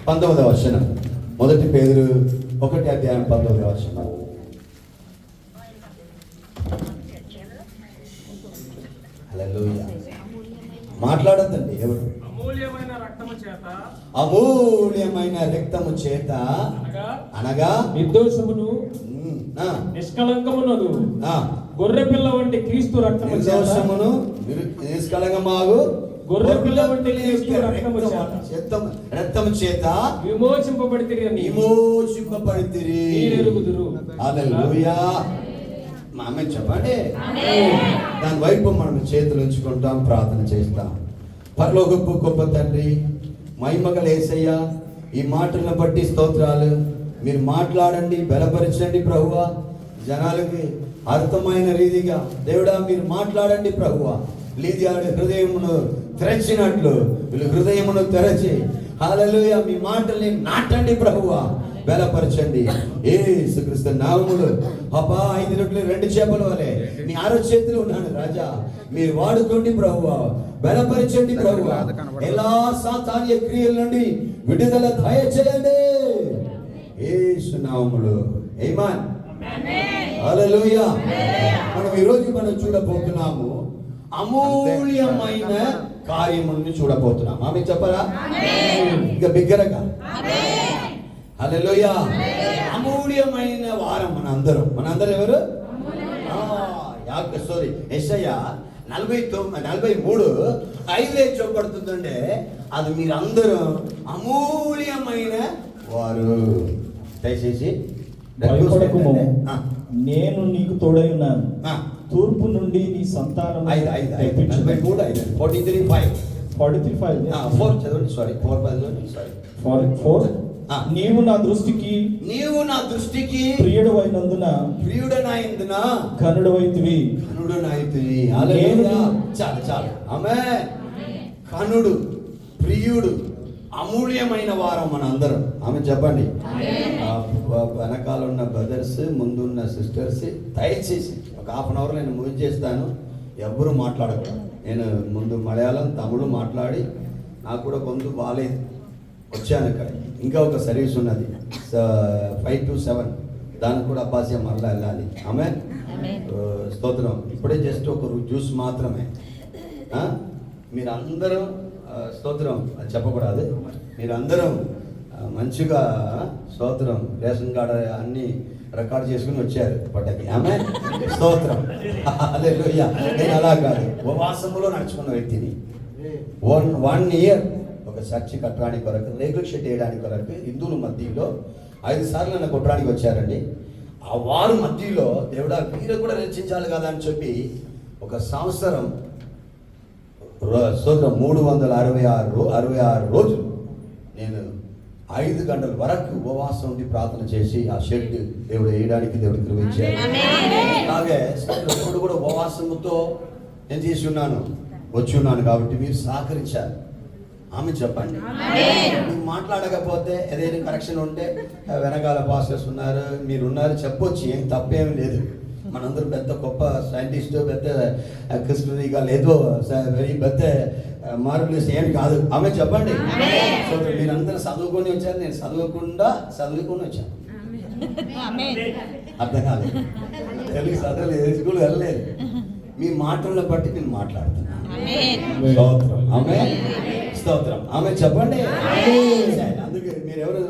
19వ వచనం. 1 పేతురు 1:19వ వచనం. హల్లెలూయా. మాట్లాడొద్దండి ఎవరు. అమూల్యమైన రక్తము చేత అనగా నిర్దోషమును నిష్కళంకమును గొర్రె పిల్ల వంటి క్రీస్తు రక్తము నిర్దోషమును నిష్కళంకమాగు గొర్రె పిల్ల వంటి క్రీస్తు రక్తము చేత విమోచింపబడితిరి. హల్లెలూయా. ఆమె చెప్పండి. దాని వైపు మనం చేతులు ఉంచుకుంటాం, ప్రార్థన చేస్తాం. పరలోకపు గొప్ప తండ్రి, మహిమగల యేసయ్య, ఈ మాటలను బట్టి స్తోత్రాలు. మీరు మాట్లాడండి, బలపరచండి ప్రభువా. జనాలకి అర్థమైన రీతిగా దేవుడా మీరు మాట్లాడండి ప్రభువా. లీదియాడి హృదయమును తెరచినట్లు వీళ్ళు హృదయమును తెరచి హల్లెలూయా మీ మాటల్ని నాటండి ప్రభువా, బలపరచండి యేసుక్రీస్తు నామములో. అబ్బా 5 రొట్టెలు 2 చేపల వలె మీ చేతిలో ఉన్నాను రాజా, మీరు వాడుకోండి ప్రభువా, బలపరచండి ప్రభువా. ఎలా సాతాన్య క్రియల నుండి విడుదల దయచేయండి యేసు నామములో. ఆమేన్. హల్లెలూయా. మనం ఈరోజు చూడబోతున్నాము అమూల్యమైన కార్యములను చూడబోతున్నాం. ఆమె చెప్పరా ఇక బిగ్గరగా. హల్లెలూయా. అమూల్యమైన వారం మనందరం ఎవరు? యెషయా 43:5 చూపడుతుందంటే అది మీరందరూ అమూల్యమైన వారు. దయచేసి నేను నీకు తోడై ఉన్నాను, తూర్పు నుండి నీ సంతానం 43:5 చదవండి. సారీ 4 నీవు నా దృష్టికి ప్రియుడైనందున కనుడవైతివి. చాలు. ఆమేన్. కనుడు, ప్రియుడు, అమూల్యమైన వారం మనందరం. ఆమె చెప్పండి. వెనకాల ఉన్న బ్రదర్స్, ముందున్న సిస్టర్స్, దయచేసి ఒక హాఫ్ అన్ అవర్ నేను మూవ్ చేస్తాను. ఎవ్వరూ మాట్లాడకూడదు. నేను ముందు మలయాళం, తమిళ మాట్లాడి నాకు కూడా గొంతు బాగాలేదు, వచ్చాను ఇక్కడ. ఇంకా ఒక సర్వీస్ ఉన్నది 5 to 7, దానికి కూడా అబ్బాస్యం మరలా వెళ్ళాలి. ఆమె స్తోత్రం. ఇప్పుడే జస్ట్ ఒక జ్యూస్ మాత్రమే. మీరందరూ స్తోత్రం అది చెప్పకూడదు. మీరందరం మంచిగా స్తోత్రం రేషన్ కార్డు అన్ని రికార్డ్ చేసుకుని వచ్చారు పట్టకి. ఆమె స్తోత్రం. హల్లెలూయా. నేను అలా కాదు, ఉపవాసములో నడుచుకున్న వ్యక్తిని. 1 year ఒక చర్చి కట్టడానికి కొరకు, రేకుల షెడ్ వేయడానికి కొరకు హిందువుల మధ్యలో 5 సార్లు నన్ను కొట్టడానికి వచ్చారండి. ఆ వారు మధ్యలో దేవుడా మీరు కూడా రక్షించాలి కదా అని చెప్పి ఒక సంవత్సరం స్తోత్రం 366 రోజులు నేను 5 గంటల వరకు ఉపవాసం ఉండి ప్రార్థన చేసి ఆ షెడ్ దేవుడు వేయడానికి దేవుడు కృప ఇచ్చారు. అలాగే ఇప్పుడు కూడా ఉపవాసంతో నేను చేసి వచ్చి ఉన్నాను కాబట్టి మీరు సహకరించారు. ఆమె చెప్పండి. మీరు మాట్లాడకపోతే ఏదైనా కరెక్షన్ ఉంటే వెనకాల పాస్టర్స్ ఉన్నారు, మీరున్నారు, చెప్పొచ్చు, ఏం తప్పేం లేదు. మనందరూ పెద్ద గొప్ప సైంటిస్ట్, పెద్ద క్రిస్టియన్గా లేదో వెరీ పెద్ద మార్పులేస్ ఏం కాదు. ఆమె చెప్పండి. సో మీరందరూ చదువుకొని వచ్చారు, నేను చదువుకొని వచ్చాను. అర్థం కాదు, తెలుగు చదవలేదు, స్కూల్ వెళ్ళలేదు. మీ మాటలను బట్టి నేను మాట్లాడుతున్నాను. స్తోత్రం. స్తోత్రం. ఆమె చెప్పండి. అందుకే మీరు ఎవరు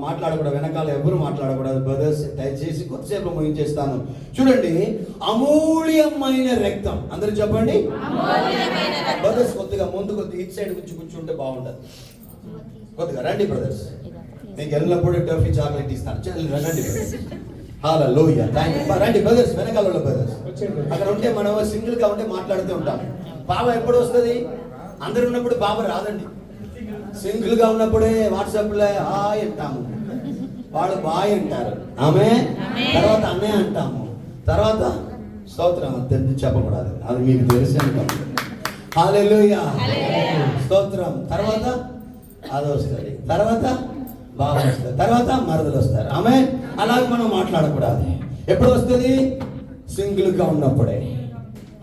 మాట్లాడకూడదు, వెనకాల ఎవరు మాట్లాడకూడదు. బ్రదర్స్ దయచేసి కొద్దిసేపు ముగించేస్తాను. చూడండి, అమూల్యమైన రక్తం. అందరూ చెప్పండి. బ్రదర్స్ కొద్దిగా ముందు ఇటు సైడ్ కూర్చుంటే బాగుంటుంది. కొద్దిగా రండి బ్రదర్స్, మీకు వెళ్ళినప్పుడు టఫీ చాక్లెట్ ఇస్తాను. రండి బ్రదర్స్. హల్లెలూయా. రండి బ్రదర్స్, వెనకాల బ్రదర్స్. అక్కడ ఉంటే మనం సింగిల్గా ఉంటే మాట్లాడుతూ ఉంటాం. బాబా ఎప్పుడు వస్తుంది? అందరు ఉన్నప్పుడు బాబా రాదండి. సింగిల్గా ఉన్నప్పుడే వాట్సాప్లో హాయ్ అంటాము, వాళ్ళు బాయ్ అంటారు. ఆమె తర్వాత అన్నయ్య అంటాము, తర్వాత స్తోత్రం తెలిసి చెప్పకూడదు, అది మీకు తెలిసి అంటాం. హల్లెలూయా. స్తోత్రం. తర్వాత అది వస్తుంది, తర్వాత బాబా వస్తుంది, తర్వాత మరదలు వస్తారు. ఆమె అలాగే మనం మాట్లాడకూడదు. ఎప్పుడు వస్తుంది? సింగిల్గా ఉన్నప్పుడే.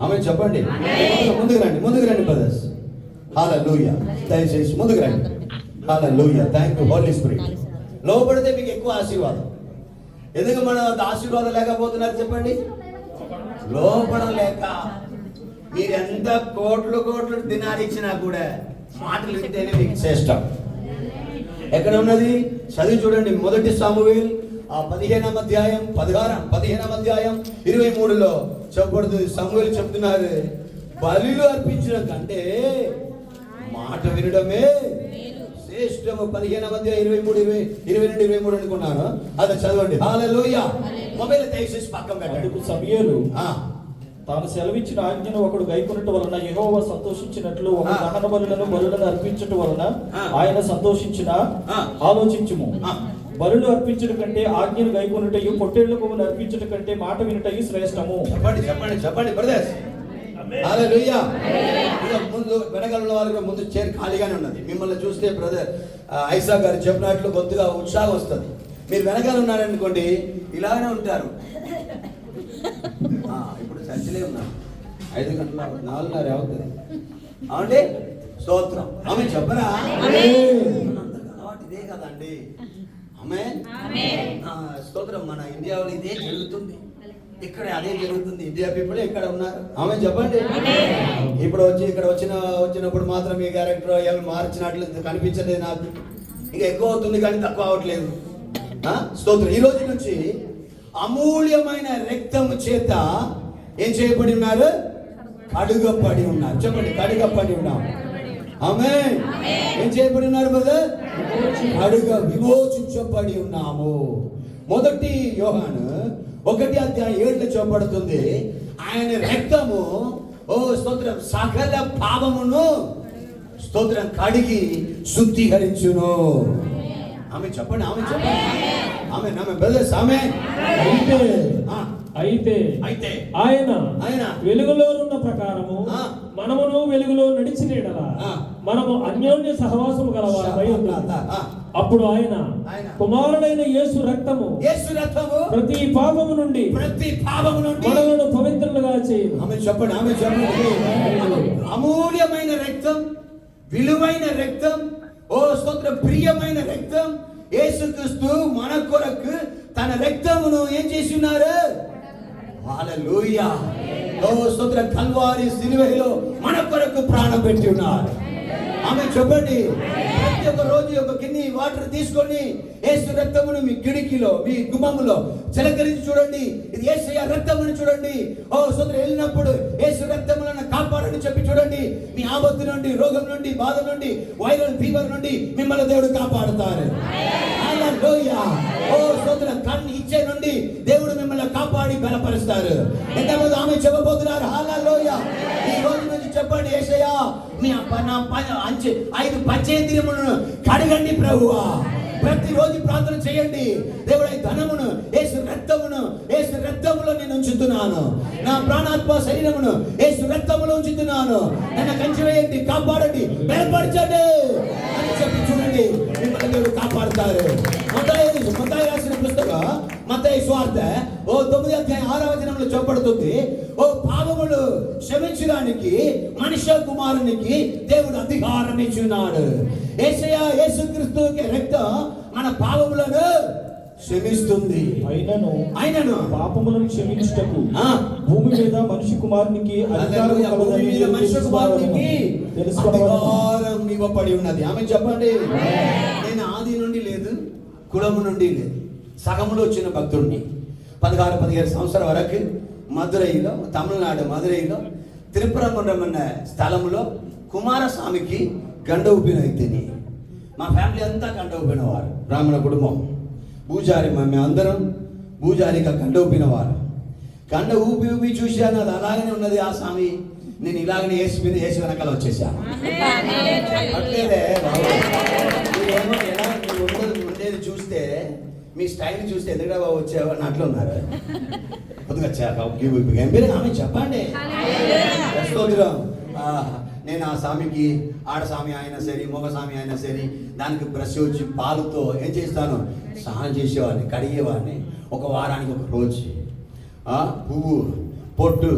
ఆమె చెప్పండి. ముందుకు రండి బ్రదర్స్. హల్లెలూయా. దయచేసి ముందుకు రండి. హల్లెలూయా. Thank you Holy Spirit. లోపడితే మీకు ఎక్కువ ఆశీర్వాదం. ఎందుకు మన ఆశీర్వాదం లేకపోతున్నారు చెప్పండి? లోపడం లేక. మీరు ఎంత కోట్లు దినాలు ఇచ్చినా కూడా మాటలు వింటేనే మీకు శ్రేష్టం. ఎక్కడ ఉన్నది చదివి చూడండి. మొదటి సమూయేలు 15వ అధ్యాయం 23లో చెప్పబడుతుంది. సమూయేలు చెప్తున్నారు, బలులు అర్పించడం కంటే మాట వినడమే శ్రేష్టము. 15వ అధ్యాయం 22 అనుకున్నాను. అది చదవండి. హల్లెలూయా. మొబైల్ దయచేసి పక్కన పెట్టండి. అందుకు సమూయేలు తాను సెలవిచ్చిన ఆజ్ఞను ఒకడు గైకొనుట వలన యెహోవా సంతోషించినట్లు ఒక దహన బలులను అర్పించుట వలన ఆయన సంతోషించిన ఆలోచించుము. బలులు అర్పించుట కంటే ఆజ్ఞను గైకొనుటయు పొట్టేళ్ల కొవ్వును అర్పించుట కంటే మాట వినుటయు శ్రేష్టము. చెప్పండి బ్రదర్స్. హల్లెలూయా. ముందు వెనకాల వాళ్ళు ముందు చైర్ ఖాళీగానే ఉన్నది. మిమ్మల్ని చూస్తే బ్రదర్ ఐసా గారు చెప్పినట్లు కొద్దిగా ఉత్సాహం వస్తుంది. మీరు వెనకాల ఉన్నారనుకోండి ఇలానే ఉంటారు. ఇప్పుడు చర్చలే ఉన్నారు. 5 గంటల 4:30 అవుతుంది. అవునండి. స్తోత్రం. ఆమె చెప్పరా? అలవాటు ఇదే కదండి. ఆమె స్తోత్రం. మన ఇండియాలో ఇదే జరుగుతుంది. ఇక్కడ అదే జరుగుతుంది. ఇండియా పీపుల్ ఎక్కడ ఉన్నారు? ఆమె చెప్పండి. ఇప్పుడు ఇక్కడ వచ్చినప్పుడు మాత్రం ఈ క్యారెక్టర్ ఎవరు మార్చినట్లు కనిపించలేదు నాకు. ఇంకా ఎక్కువ అవుతుంది కానీ తక్కువ అవట్లేదు. స్తోత్రం. ఈ రోజు నుంచి అమూల్యమైన రక్తము చేత ఏం చేయబడి ఉన్నారు? కడుగపడి ఉన్నారు. చెప్పండి, కడుగపడి ఉన్నారు. ఆమేన్. ఏం చేయబడి ఉన్నారు బ్రదర్? విమోచించబడి ఉన్నాము. మొదటి యోహాను 1:7 చెప్పబడుతుంది, ఆయన రక్తము స్తోత్రం సకల పాపమును స్తోత్రం కడిగి శుద్ధీకరించును. ఆమె చెప్పండి. ఆమె బ్రదర్స్. ఆమె అయితే ఆయన వెలుగులో ఉన్న ప్రకారము మనమును వెలుగులో నడిచిన యెడల మనము అన్యోన్య సహవాసము గలవారమై ఉన్నాము. అప్పుడు ఆయన కుమారుడైన యేసు రక్తము ప్రతి పాపము నుండి మనలను పవిత్రులుగా చేయును. ఆమె చెప్పండి. అమూల్యమైన రక్తం, విలువైన రక్తం, స్తోత్రం ప్రియమైన రక్తం. యేసుక్రీస్తు మన కొరకు తన రక్తమును ఏం చేసి ఉన్నారు? హల్లెలూయా. స్తోత్రం. కల్వారి సిలువలో మన కొరకు ప్రాణం పెట్టి ఉన్నారు. ఆమె చెప్పండి. ప్రతి ఒక్క రోజు ఒక గిన్నె వాటర్ తీసుకొని యేసు రక్తమును మీ కిటికీలో మీ గుమ్మములో చిలకరించి చూడండి. ఇది యేసయ్య రక్తమును చూడండి. స్తోత్రం. వెళ్ళినప్పుడు యేసు రక్తములను కాపాడని చెప్పి చూడండి. మీ ఆపత్తు నుండి, రోగం నుండి, బాధ నుండి, వైరల్ ఫీవర్ నుండి మిమ్మల్ని దేవుడు కాపాడుతారు. హల్లెలూయా. స్తోత్రం. కన్ను ఇచ్చే నుండి దేవుడు మిమ్మల్ని కాపాడి బలపరుస్తారు. ఎంతమంది ఆమె చెప్పబోతున్నారు? హల్లెలూయా. ఈ రోజు నుంచి చెప్పండి, యేసయ్యా మీ 5 పంచేంద్రియములను కడగండి ప్రభువా. ప్రతిరోజు ప్రార్థన చేయండి. దేవుడి ధనమును యేసు రక్తములో నేను ఉంచుతున్నాను. నా ప్రాణాత్మ శరీరమును యేసు రక్తములో ఉంచుతున్నాను. నన్ను కంచి వేయండి, కాపాడండి, బలపరచండి అని చెప్పి చూడండి. మిమ్మల్ని దేవుడు కాపాడుతారు. మత్తయి రాసిన పుస్తకం మత్తయి సువార్త 9:6 చెప్పబడుతుంది. పాపములు క్షమించడానికి మనుష్య కుమారునికి దేవుడు అధికారం ఇచ్చున్నాడు. యేసుక్రీస్తు రక్తం మన పాపములను క్షమిస్తుంది. అయినను పాపములను క్షమించుటకు భూమి మీద మనిషి కుమారునికి అధికారం ఇవ్వబడి ఉన్నది. ఆమె చెప్పండి. నేను ఆది నుండి లేదు, కులము నుండి లేదు, సగములో వచ్చిన భక్తుడిని. 16-17 సంవత్సరాల వరకు మదురైలో, తమిళనాడు మదురైలో త్రిపురముండం అన్న స్థలంలో కుమారస్వామికి గండ ఊపిన వ్యక్తిని. మా ఫ్యామిలీ అంతా గండ ఊపినవారు, బ్రాహ్మణ కుటుంబం. పూజారి మేము అందరం పూజారిగా గండ ఊపినవారు. గండ ఊపి చూశాను, అది అలాగనే ఉన్నది. ఆ స్వామి నేను ఇలాగనే వేసి వెనకాల వచ్చేసాను. అట్లేదే ఉండేది చూస్తే, మీ స్టైల్ చూస్తే ఎదురుగా వచ్చేవాడిని అట్లా ఉన్నారు. కొద్దిగా ఆమె చెప్పండి. నేను ఆ స్వామికి, ఆడస్వామి అయినా సరే, మగ స్వామి అయినా సరే, దానికి బ్రష్ వచ్చి పాలుతో ఏం చేస్తాను, స్నానం చేసేవాడిని, కడిగేవాడిని. ఒక వారానికి ఒక రోజు పువ్వు, పొట్టు,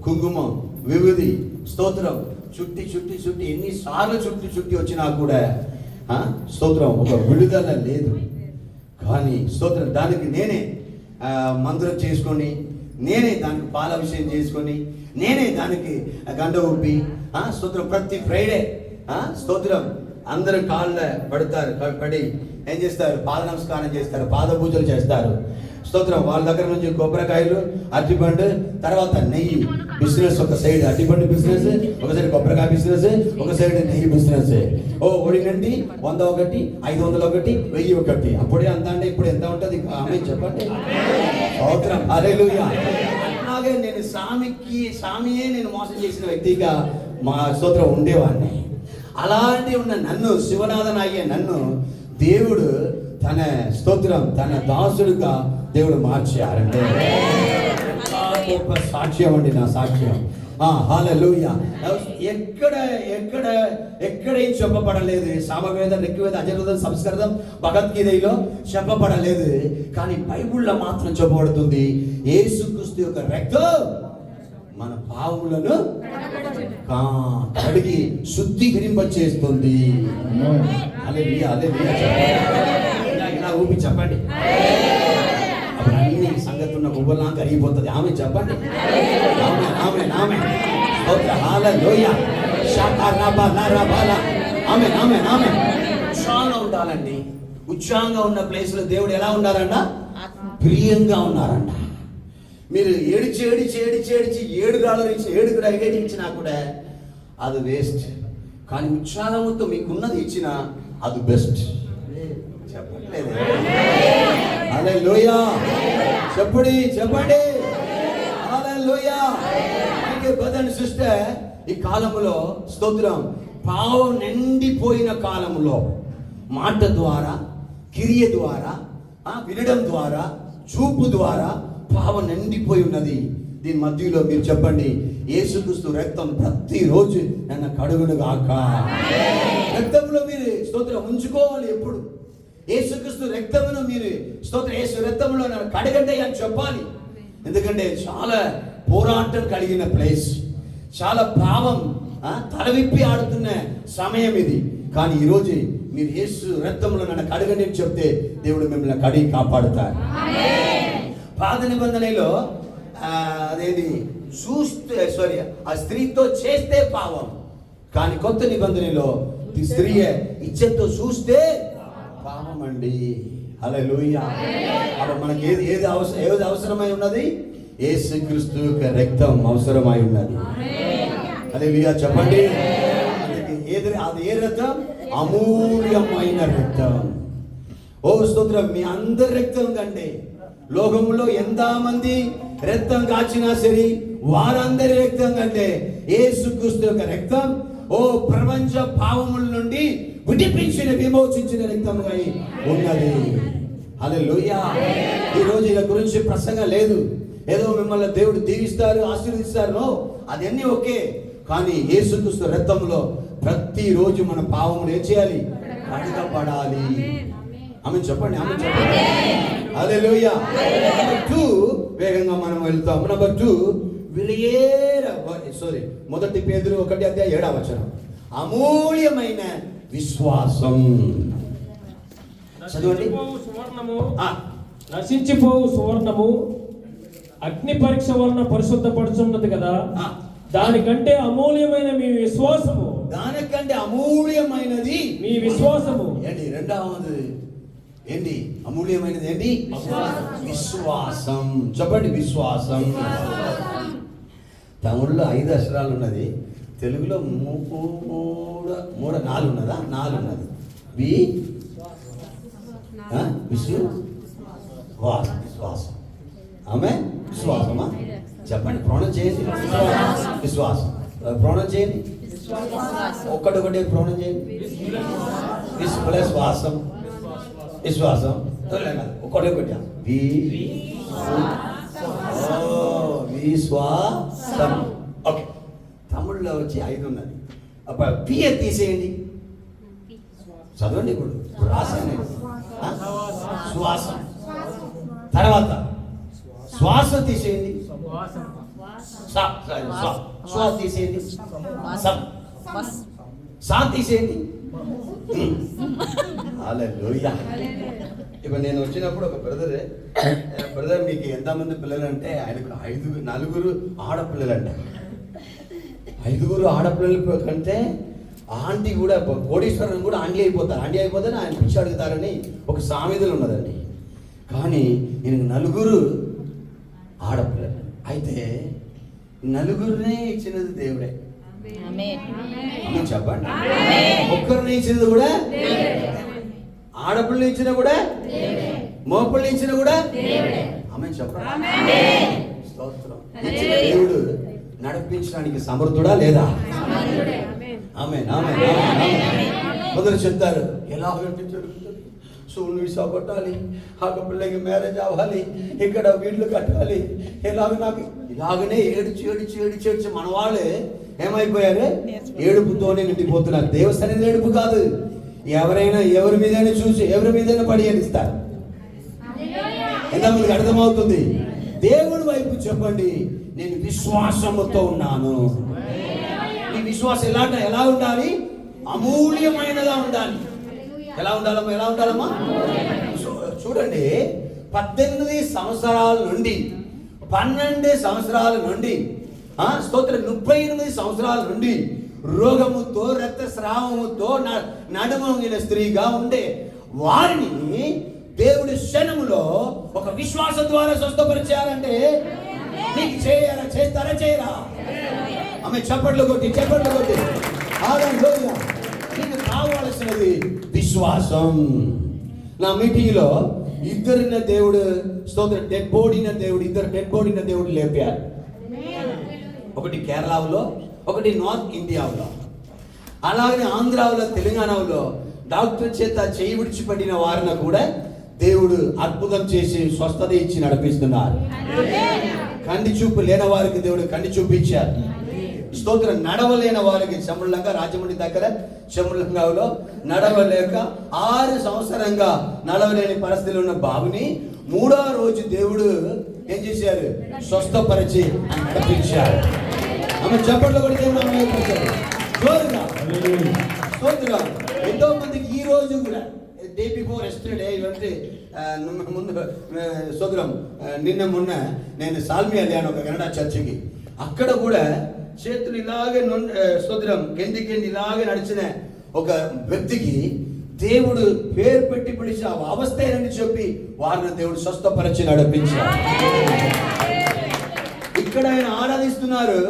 కుంకుమం, విభూది, స్తోత్రం చుట్టి ఎన్నిసార్లు చుట్టి వచ్చినా కూడా స్తోత్రం ఒక విడుదల లేదు. కానీ స్తోత్రం దానికి నేనే మంత్రం చేసుకొని, నేనే దానికి పాలాభిషేకం చేసుకొని, నేనే దానికి గంట ఊపి స్తోత్రం ప్రతి ఫ్రైడే స్తోత్రం అందరూ కాళ్ళ పడి ఏం చేస్తారు, పాద నమస్కారం చేస్తారు, పాద పూజలు చేస్తారు. స్తోత్రం వాళ్ళ దగ్గర నుంచి కొబ్బరికాయలు, అరటిపండు, తర్వాత నెయ్యి బిజినెస్. ఒక సైడ్ అరటిపండు బిజినెస్, ఒక సైడ్ కొబ్బరికాయ బిజినెస్, ఒక సైడ్ నెయ్యి బిజినెస్. ఒడిగంటి 100 ఒకటి, 500 ఒకటి, 1000 ఒకటి. అప్పుడే అంత అంటే ఇప్పుడు ఎంత ఉంటుంది? ఆమె చెప్పండి. స్తోత్రం, హల్లెలూయా. అలాగే నేను సామియే నేను మోసం చేసిన వ్యక్తిగా మా స్తోత్రం ఉండేవాడిని. అలాంటి ఉన్న నన్ను, శివనాథన్ అయ్యే నన్ను దేవుడు తన స్తోత్రం తన దాసుడుగా దేవుడు మార్చారంటే గొప్ప సాక్ష్యం అండి, నా సాక్ష్యం. హల్లెలూయా. ఎక్కడ ఏం చెప్పబడలేదు. సామవేద, ఋగ్వేద, యజుర్వేద, సంస్కృతం, భగవద్గీతలో చెప్పబడలేదు. కానీ బైబిల్లో మాత్రం చెప్పబడుతుంది, యేసుక్రీస్తు యొక్క రక్తం మన పాపములను కడిగి శుద్ధీకరింపచేస్తుంది. హల్లెలూయా, హల్లెలూయా. ఇలా ఊపి చెప్పండి. అప్పుడు అన్ని సంగతి ఉన్న గుబ్బలా కరిగిపోతుంది. ఆమె చెప్పండి. హల్లెలూయా. ఉత్సాహంగా ఉండాలండి. ఉత్సాహంగా ఉన్న ప్లేస్ లో దేవుడు ఎలా ఉండాలంట? ప్రియంగా ఉన్నారంట. మీరు ఏడిచి 7 డాలర్ ఇచ్చి 7 ఇచ్చినా కూడా అది వేస్ట్. కానీ ఉత్సాహంతో మీకున్నది ఇచ్చినా అది బెస్ట్. చెప్పట్లేదు. హల్లెలూయా. చెప్పండి. హల్లెలూయా. బ్రదర్ అండ్ సిస్టర్, ఈ కాలంలో స్తోత్రం పావం నిండిపోయిన కాలంలో మాట ద్వారా, క్రియ ద్వారా, వినడం ద్వారా, చూపు ద్వారా పావం నిండిపోయి ఉన్నది. దీని మధ్యలో మీరు చెప్పండి, యేసుక్రీస్తు రక్తం ప్రతిరోజు నన్ను కడుగును గాక. రక్తంలో మీరు స్తోత్రం ఉంచుకోవాలి. ఎప్పుడు యేసుక్రీస్తు రక్తమును మీరు స్తోత్రం యేసు రక్తంలో నన్ను కడగండి అని చెప్పాలి. ఎందుకంటే చాలా పోరాటం కలిగిన ప్లేస్, చాలా పావం తలవిప్పి ఆడుతున్న సమయం ఇది. కానీ ఈరోజు మీరు యేసు రక్తంలో నన్ను కడగండి అని చెప్తే దేవుడు మిమ్మల్ని కడిగి కాపాడుతారు. పాత నిబంధనలో అదేంటి చూస్తే ఆ స్త్రీతో చేస్తే పావం. కానీ కొత్త నిబంధనలో స్త్రీ ఇచ్చేతో చూస్తే పావం అండి. హల్లెలూయా. అప్పుడు మనకి ఏది అవసరమై ఉన్నది? యేసుక్రీస్తు యొక్క రక్తం అవసరమై ఉన్నది. హల్లెలూయా. చెప్పండి. అది ఏ రక్తం? అమూల్యమైన రక్తం. ఓ స్తోత్రం. మీ అందరి రక్తం కంటే లోకంలో ఎంతమంది రక్తం కాచినా సరే వారందరి రక్తం కంటే యేసుక్రీస్తు యొక్క రక్తం ప్రపంచ పాపముల నుండి విడిపించిన, విమోచించిన రక్తముగా ఉన్నది. హల్లెలూయా. ఈ రోజు ఇలా గురించి ప్రసంగం లేదు. ఏదో మిమ్మల్ని దేవుడు దీవిస్తారు, ఆశీర్వదిస్తారు, అదన్నీ ఓకే. కానీ యేసుక్రీస్తు రక్తంలో ప్రతిరోజు మన పాపములు ఏం చేయాలి? కడగబడాలి. ఆమె చెప్పండి. హల్లెలూయా. నెంబర్ 2 వేగంగా మనం వెళ్తాం. నెంబర్ 2 మొదటి పేతురు 1:7 అమూల్యమైన విశ్వాసం. చదవండి. నశించిపోవు సువర్ణము అగ్ని పరీక్ష వలన పరిశుద్ధపడుచున్నది కదా, దానికంటే అమూల్యమైన మీ విశ్వాసము. దానికంటే అమూల్యమైనది మీ విశ్వాసము. ఏంటి? రెండవది ఏంటి? అమూల్యమైనది ఏంటి? విశ్వాసం. చెప్పండి. విశ్వాసం. తమిళ్లో 5 అక్షరాలు ఉన్నది, తెలుగులో 4 ఉన్నదా? 4 ఉన్నది. విశ్వాసం. ఆమె విశ్వాసమా? చెప్పండి. ప్రొనౌన్స్ చేయండి. విశ్వాసం. ప్రొనౌన్స్ చేయండి. ఒక్కటే ప్రొనౌన్స్ చేయండి. విశ్వాసం. విశ్వాసం. ఒకటే విశ్వాసం. ఓకే. తమిళ్లో వచ్చి 5 ఉన్నది. అప్పుడు పిఏ తీసేయండి. చదవండి. ఇప్పుడు రాసండి. శ్వాసం. తర్వాత శ్వాస తీసేయండి. శ్వాస తీసేయండి. సా తీసేయండి. హల్లెలూయా. ఇప్పుడు నేను వచ్చినప్పుడు ఒక బ్రదర్ మీకు ఎంతమంది పిల్లలు అంటే ఆయనకు 4 ఆడపిల్లలంట. 5 ఆడపిల్లల కంటే ఆంటీ కూడా కోడీశ్వరం కూడా ఆంటీ అయిపోతారు. ఆంటీ అయిపోతే ఆయన పిచ్చి అడుగుతారని ఒక సామెతలు ఉన్నదండి. కానీ ఈయనకు 4 ఆడపిల్లలు. అయితే 4 ఇచ్చినది దేవుడే. చెప్పండి, ఒక్కరిని ఇచ్చినది కూడా, ఆడపిల్లని ఇచ్చిన కూడా, మోపిల్ని ఇచ్చిన కూడా ఆమె చెప్పండి. స్తోత్రం. ఇచ్చిన దేవుడు నడిపించడానికి సమర్థుడా లేదా? ఆమేన్, ఆమేన్, ఆమేన్. కొందరు చెప్తారు ఎలాగంటే జరుగుతుంది, సూళ్ళు విసా కొట్టాలి, ఆడపిల్లకి మ్యారేజ్ అవ్వాలి, ఇక్కడ వీళ్ళు కట్టాలి, ఇలాగనే ఏడ్చి మన వాళ్ళే ఏమైపోయారు? ఏడుపుతోనే నిండిపోతున్నారు. దేవస్థానం ఏడుపు కాదు, ఎవరైనా ఎవరి మీదైనా చూసి ఎవరి మీదైనా పడి ఏడిస్తారు. ఎంతమందికి అర్థమవుతుంది? దేవుడి వైపు చెప్పండి, నేను విశ్వాసముతో ఉన్నాను. ఈ విశ్వాసం ఎలా ఉండాలి? అమూల్యమైనగా ఉండాలి. ఎలా ఉండాలమ్మా? చూడండి, 18 సంవత్సరాల నుండి 12 సంవత్సరాల నుండి స్తోత్రం 38 సంవత్సరాల నుండి రోగముతో రక్తస్రావముతో నడుమొంగిన స్త్రీగా ఉండే వారిని దేవుడి క్షణములో ఒక విశ్వాసం ద్వారా స్వస్థపరిచారంటే నీకు చేస్తారా చేయరా? ఆమె చప్పట్లు కొట్టి హల్లెలూయా. నీకు కావాల్సినది విశ్వాసం. నా మీటింగ్ లో ఇద్దరిన దేవుడు స్తోత్రం ఇద్దరు డెడ్ బాడీన దేవుడు లేపారు. ఒకటి కేరళలో, ఒకటి నార్త్ ఇండియాలో, అలాగే ఆంధ్రాలో, తెలంగాణలో డాక్టర్ చేత చేయి విడిచిపడిన వారిని కూడా దేవుడు అద్భుతం చేసి స్వస్థత ఇచ్చి నడిపిస్తున్నారు. కంటి చూపు లేని వారికి దేవుడు కంటి చూపించారు. స్తోత్రం. నడవలేని వారికి చెముళ్ళంగా, రాజమండ్రి దగ్గర చెముళ్ళంగాలో నడవలేక 6 సంవత్సరంగా నడవలేని పరిస్థితులు ఉన్న బాబుని 3వ రోజు దేవుడు ఏం చేశారు? స్వస్థపరిచి నడిపించారు. ఆమె చప్పట్లు కూడా స్తోత్రం. ఎంతో మందికి ఈ రోజు కూడా డే బిఫోర్ ఎస్టర్డే ముందు స్తోత్రం నిన్న మొన్న నేను సాల్మియా వెళ్ళాను ఒక కన్నడ చర్చికి. అక్కడ కూడా చేతులు ఇలాగే స్తోత్రం గెంది ఇలాగే నడిచిన ఒక వ్యక్తికి దేవుడు పేరు పెట్టి పిలిచి ఆ అవస్థ ఏనని చెప్పి వారిని దేవుడు స్వస్థపరిచి నడిపించారు. ఇక్కడ ఆయన ఆరాధిస్తున్నారు.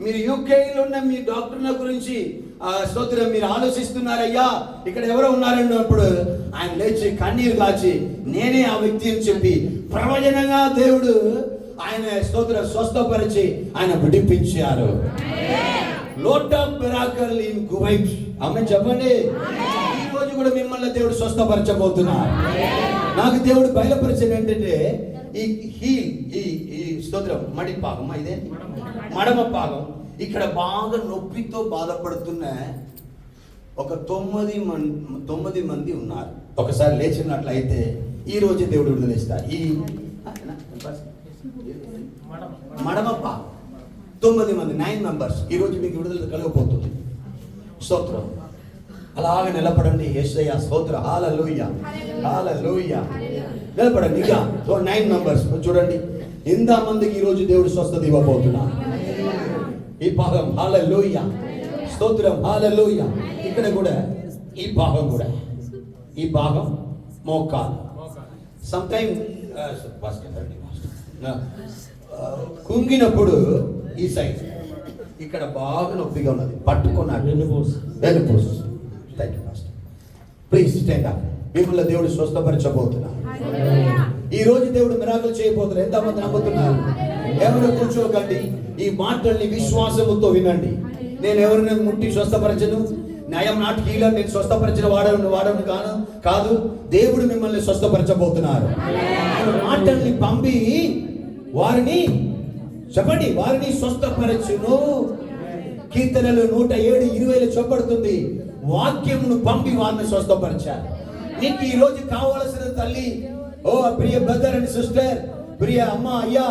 మీరు యూకేలో ఉన్న మీ డాక్టర్ల గురించి స్తోత్రం మీరు ఆలోచిస్తున్నారయ్యా, ఇక్కడ ఎవరో ఉన్నారన్నప్పుడు ఆయన లేచి కన్నీరు కాచి నేనే ఆ వ్యక్తి అని చెప్పి ప్రవచనంగా దేవుడు ఆయన స్తోత్రం స్వస్థపరిచి ఆయన విడిపించారు. Lot of miracle in Kuwait. ఆమె చెప్పండి, ఈ రోజు కూడా మిమ్మల్ని దేవుడు స్వస్థపరచబోతున్నారు. నాకు దేవుడు బయలుపరిచేది ఏంటంటే ఈ స్తోత్రం మడి భాగం, ఇదే మడమ భాగం, ఇక్కడ బాగా నొప్పితో బాధపడుతున్న ఒక 9 మంది ఉన్నారు. ఒకసారి లేచినట్లయితే ఈ రోజు దేవుడు విడుదలిస్తారు. ఈ మడమ భాగం 9 మంది 9 మెంబర్స్ ఈ రోజు మీకు విడుదల కలగబోతుంది. స్తోత్రం. అలాగే నిలబడండి. యేసయ్య స్తోత్రం. హల్లెలూయా, హల్లెలూయా. నిలబడండి. ఇక 9 మెంబర్స్ చూడండి. ఎంతమందికి ఈ రోజు దేవుడు స్వస్థత ఇవ్వబోతున్నారు. ఈ భాగం హల్లెలూయా, స్తోత్రం, హల్లెలూయా. ఇక్కడ కూడా ఈ భాగం మోకాలు. సమ్ టైమ్ కుంగినప్పుడు ఈ సైడ్ ఇక్కడ బాగా నొప్పిగా ఉన్నది, పట్టుకున్నాడు. వెన్నుపూస. Please stand up. మిమ్మల్ని దేవుడు స్వస్థపరచబోతున్నారు. ఈ రోజు దేవుడు మిరాకిల్ చేయబోతున్నారు. ఎంతమంది నమ్ముతున్నారు? ఎవరు కూర్చోకండి. ఈ మాటల్ని విశ్వాసముతో వినండి. నేను ఎవరిని ముట్టి స్వస్థపరచను. I'm not healer. నేను స్వస్థపరిచిన వాడను కాదు. దేవుడు మిమ్మల్ని స్వస్థపరచబోతున్నారు. మాటల్ని పంపి వారిని చెప్పండి, వారిని స్వస్థపరచును. కీర్తనలు 107:20 చెప్పబడుతుంది. వాక్యమును పంపి వారిని స్వస్థపరిచారు. నీకు ఈ రోజు కావలసిన తల్లి, ఓ ప్రియ బ్రదర్ అండ్ సిస్టర్, ప్రియ అమ్మ, అయ్యా,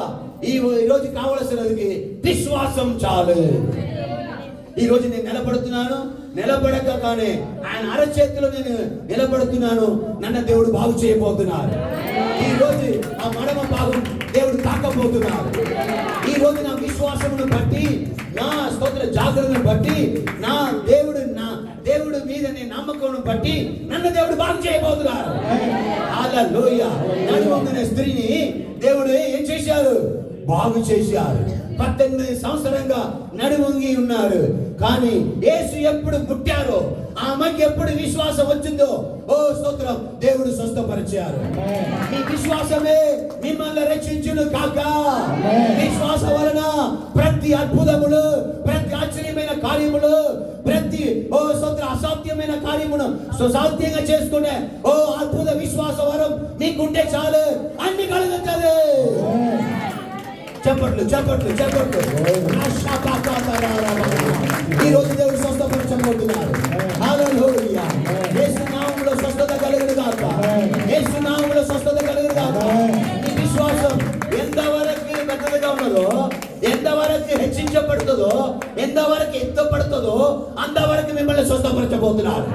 ఈ రోజు కావలసినది విశ్వాసం చాలు. ఈ రోజు నేను నిలబడుతున్నాను. నిలబడకగానే ఆయన అరచేతిలో నేను నిలబడుతున్నాను. నన్ను దేవుడు బాగు చేయబోతున్నారు. ఈ రోజు ఆ మడమ బాగు దేవుడు తాకబోతున్నారు. ఈ రోజు నా విశ్వాసమును బట్టి, నా స్తోత్ర జాగ్రత్తను బట్టి, నా దేవుడు మీద నేను నమ్మకం బట్టి నన్ను దేవుడు బాగు చేయబోతున్నారు. హల్లెలూయా. నడువంగిన స్త్రీని దేవుడు ఏం చేశారు? బాగు చేశారు. 18 సంవత్సరంగా నడువంగి ఉన్నారు. కానీ యేసు ఎప్పుడు ముట్టారో, ఆమెకి ఎప్పుడు విశ్వాసం వచ్చిందో, ఓ స్తోత్రం, దేవుడు స్వస్థపరిచారు. మీ విశ్వాసమే మిమ్మల్ని రక్షించును కాక. విశ్వాసం వలన ప్రతి అద్భుతములు, ప్రతి ఆశ్చర్యమైన కార్యములు, ప్రతి ఓ స్తోత్ర అసాధ్యమైన కార్యమును సుసాధ్యంగా చేసుకునే ఓ అద్భుత విశ్వాస వరం మీకుంటే చాలు, అన్ని కలుగుతుంది. చెప్పట్లు చెప్పట్లు చెప్పట్లు. ఈ రోజు దేవుడు స్వస్థపరచబోతున్నారు. హల్లెలూయా. యేసు నామములో స్వస్థత కలుగును గాక. యేసు నామములో స్వస్థత కలుగును గాక. ఈ విశ్వాసం ఎంతవరకు పెద్దదిగా ఉన్నదో, ఎంతవరకు హెచ్చించబడుతుందో, ఎంతవరకు ఎత్తపడుతుందో అంతవరకు మిమ్మల్ని స్వస్థపరచబోతున్నారు.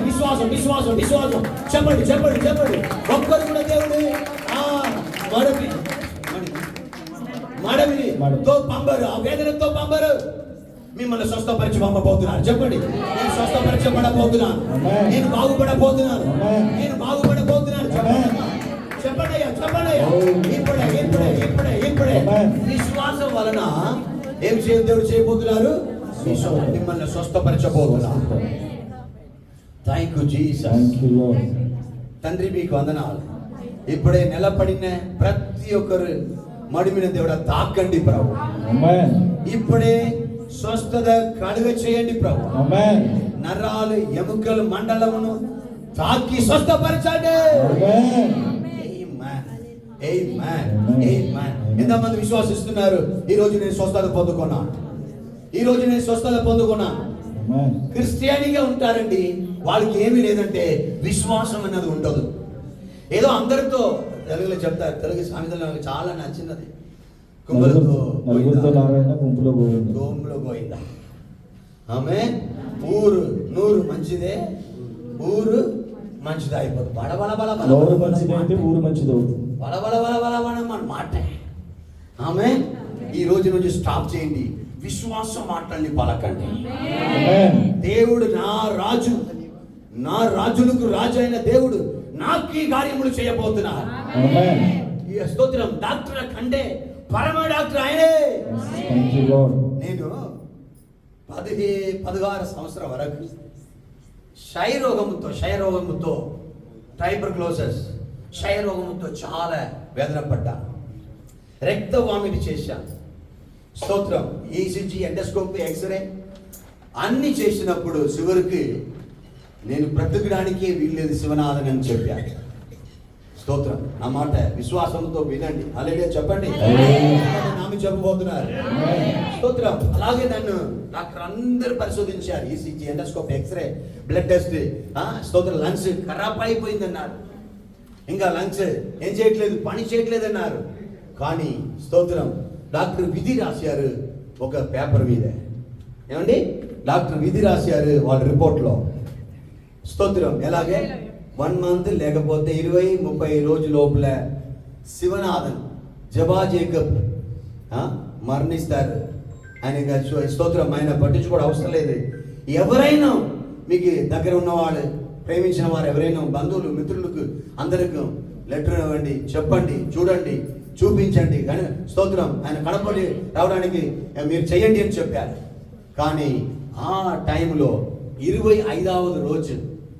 విశ్వాసం విశ్వాసం విశ్వాసం. చెప్పండి చెప్పండి చెప్పండి. ఒక్కరు కూడా దేవుడు మడమితో పంపరు, ఆ వేదనతో పంపరు. మిమ్మల్ని స్వస్థపరిచి పంపబోతున్నారు. చెప్పండి, నేను స్వస్థపరచబడబోతున్నాను, నేను బాగుపడబోతున్నాను, నేను బాగుపడబోతున్నాను. చెప్పండి అయ్యా, చెప్పండి అయ్యా. ఇప్పుడే ఇప్పుడే ఇప్పుడే ఇప్పుడే విశ్వాసం వలన ఏం దేవుడు చేయబోతున్నారు? మిమ్మల్ని స్వస్థపరచబోతున్నారు. Thank you Jesus. తండ్రి మీకు వందనాలు. ఇప్పుడే నిలబడిన ప్రతి ఒక్కరు మడిమిన దేవుడా తాకండి ప్రభు. ఇప్పుడే స్వస్థత కలుగ చేయండి ప్రభు. నరాలు, ఎముకలు, మండలమును తాకి స్వస్థపరచండి. ఎంతమంది విశ్వాసిస్తున్నారు? ఈ రోజు నేను స్వస్థత పొందుకున్నాను, ఈ రోజు నేను స్వస్థత పొందుకున్నాను. క్రిస్టియానిగా ఉంటారండి, వాళ్ళకి ఏమీ లేదంటే విశ్వాసం అన్నది ఉండదు. ఏదో అందరితో తెలుగులో చెప్తారు, తెలుగు సామెతలు నాకు చాలా నచ్చినది. గుంపులో గోయిందా. ఆమె ఊరు నూరు మంచిదే, ఊరు మంచిది అయిపోతుంది. బలబల ఊరు మంచిది అవుతుంది. బలబల బలబల మన మాట. ఆమె ఈ రోజు నుంచి స్టాప్ చేయండి. విశ్వాసం మాటల్ని పలకండి. దేవుడు నా రాజు, నా రాజులకు రాజు అయిన దేవుడు నాకు ఈ కార్యములు చేయబోతున్నారు. స్తోత్రం. డాక్టర్ కంటే పరమ డాక్టర్ ఆయనే. నేను 16 సంవత్సరం వరకు క్షయరోగముతో ట్రైబర్క్లోసిస్ క్షయరోగముతో చాలా వేదన పడ్డా. రక్త వామిటి చేశాను. స్తోత్రం. ఈసీజీ, ఎండోస్కోపీ, ఎక్స్రే అన్ని చేసినప్పుడు చివరికి నేను బ్రతకడానికి వీల్లేదు శివనాథన్ అని చెప్పాను. స్తోత్రం. నా మాట విశ్వాసంతో వినండి. హల్లెలూయా చెప్పండి. నామి చెప్పబోతున్నారు. స్తోత్రం. అలాగే నన్ను డాక్టర్ అందరూ పరిశోధించారు. ECG, endoscopy, X ray, blood test. స్తోత్రం. లంగ్స్ ఖరాబ్ అయిపోయింది అన్నారు. ఇంకా లంగ్స్ ఏం చేయట్లేదు, పని చేయట్లేదు అన్నారు. కానీ స్తోత్రం, డాక్టర్ విధి రాశారు ఒక పేపర్ మీద. ఏమండి, డాక్టర్ విధి రాశారు వాళ్ళ రిపోర్ట్లో. స్తోత్రం. ఎలాగే 1 మంత్ లేకపోతే 20-30 రోజుల లోపల శివనాథన్, జబా జేకబ్ మరణిస్తారు. ఆయన స్తోత్రం. ఆయన పట్టించుకోవడం అవసరం లేదు. ఎవరైనా మీకు దగ్గర ఉన్నవాళ్ళు, ప్రేమించిన వారు ఎవరైనా, బంధువులు, మిత్రులకు అందరికి లెటర్ ఇవ్వండి, చెప్పండి, చూడండి, చూపించండి. కానీ స్తోత్రం, ఆయన కనపడి రావడానికి మీరు చేయండి అని చెప్పారు. కానీ ఆ టైంలో 25వ రోజు